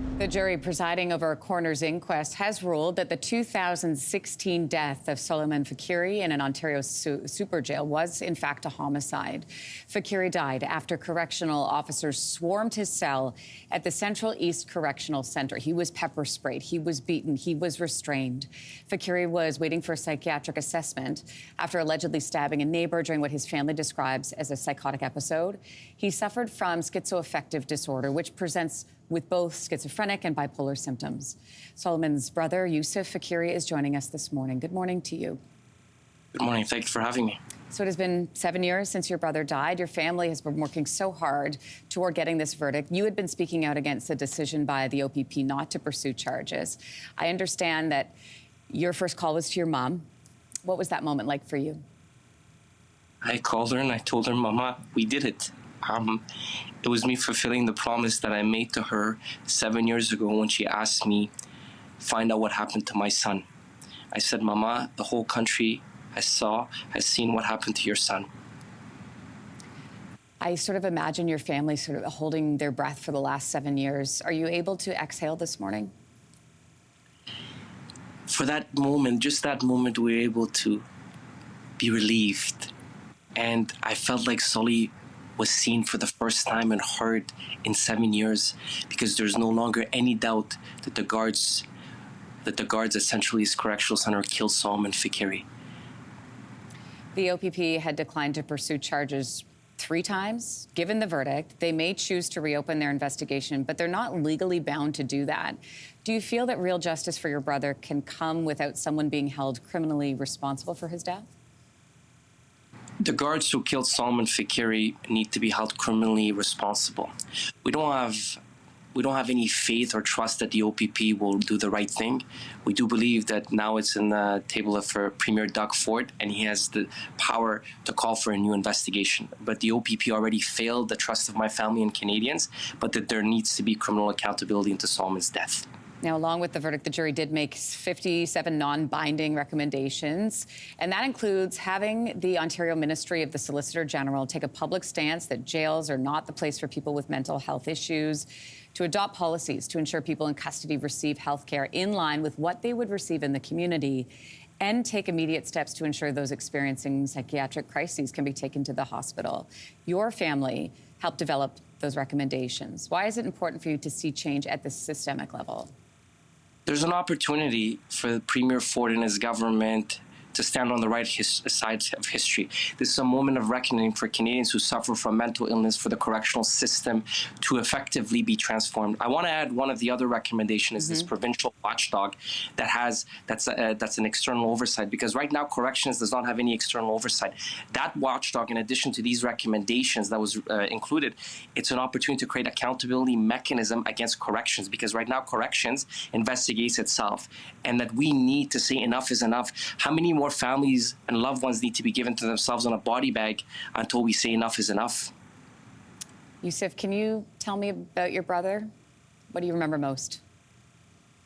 The jury presiding over a coroner's inquest has ruled that the 2016 death of Soleiman Faqiri in an Ontario super jail was, in fact, a homicide. Faqiri died after correctional officers swarmed his cell at the Central East Correctional Centre. He was pepper sprayed, he was beaten, he was restrained. Faqiri was waiting for a psychiatric assessment after allegedly stabbing a neighbour during what his family describes as a psychotic episode. He suffered from schizoaffective disorder, which presents with both schizophrenic and bipolar symptoms. Soleiman's brother, Yusuf Faqiri, is joining us this morning. Good morning to you. Good morning. Thank you for having me. So it has been 7 years since your brother died. Your family has been working so hard toward getting this verdict. You had been speaking out against the decision by the OPP not to pursue charges. I understand that your first call was to your mom. What was that moment like for you? I called her and I told her, Mama, we did it. It was me fulfilling the promise that I made to her 7 years ago when she asked me, find out what happened to my son. I said, Mama, the whole country has seen what happened to your son. I sort of imagine your family sort of holding their breath for the last 7 years. Are you able to exhale this morning? For that moment, just that moment, we were able to be relieved. And I felt like Sully was seen for the first time and heard in 7 years, because there's no longer any doubt that the guards at Central East Correctional Centre killed Soleiman Faqiri. The OPP had declined to pursue charges 3 times. Given the verdict, they may choose to reopen their investigation, but they're not legally bound to do that. Do you feel that real justice for your brother can come without someone being held criminally responsible for his death? The guards who killed Soleiman Faqiri need to be held criminally responsible. We don't have any faith or trust that the OPP will do the right thing. We do believe that now it's in the table of Premier Doug Ford, and he has the power to call for a new investigation. But the OPP already failed the trust of my family and Canadians, but that there needs to be criminal accountability into Soleiman's death. Now, along with the verdict, the jury did make 57 non-binding recommendations, and that includes having the Ontario Ministry of the Solicitor General take a public stance that jails are not the place for people with mental health issues, to adopt policies to ensure people in custody receive health care in line with what they would receive in the community, and take immediate steps to ensure those experiencing psychiatric crises can be taken to the hospital. Your family helped develop those recommendations. Why is it important for you to see change at the systemic level? There's an opportunity for Premier Ford and his government to stand on the right side of history. This is a moment of reckoning for Canadians who suffer from mental illness, for the correctional system to effectively be transformed. I want to add one of the other recommendations is this provincial watchdog that's an external oversight, because right now corrections does not have any external oversight. That watchdog, in addition to these recommendations that was included, it's an opportunity to create accountability mechanism against corrections, because right now corrections investigates itself, and that we need to say enough is enough. How many more families and loved ones need to be given to themselves on a body bag until we say enough is enough? Yusuf, can you tell me about your brother? What do you remember most?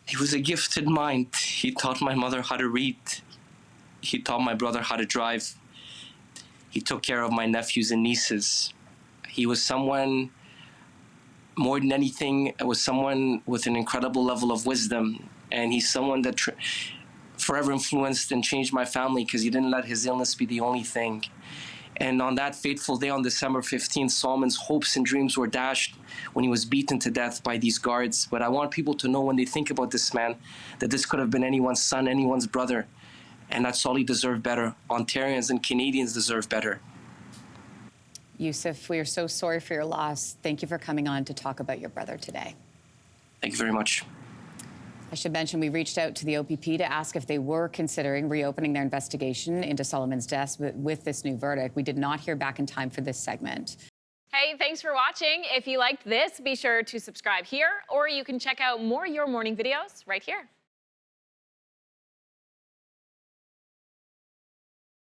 He was a gifted mind. He taught my mother how to read. He taught my brother how to drive. He took care of my nephews and nieces. He was someone, more than anything, was someone with an incredible level of wisdom. And he's someone that forever influenced and changed my family, because he didn't let his illness be the only thing. And on that fateful day, on December 15th, Soleiman's hopes and dreams were dashed when he was beaten to death by these guards. But I want people to know, when they think about this man, that this could have been anyone's son, anyone's brother, and that Solly deserved better. Ontarians and Canadians deserve better. Yusuf, we are so sorry for your loss. Thank you for coming on to talk about your brother today. Thank you very much. I should mention we reached out to the OPP to ask if they were considering reopening their investigation into Soleiman's death with this new verdict. We did not hear back in time for this segment. Hey, thanks for watching. If you liked this, be sure to subscribe here, or you can check out more Your Morning videos right here.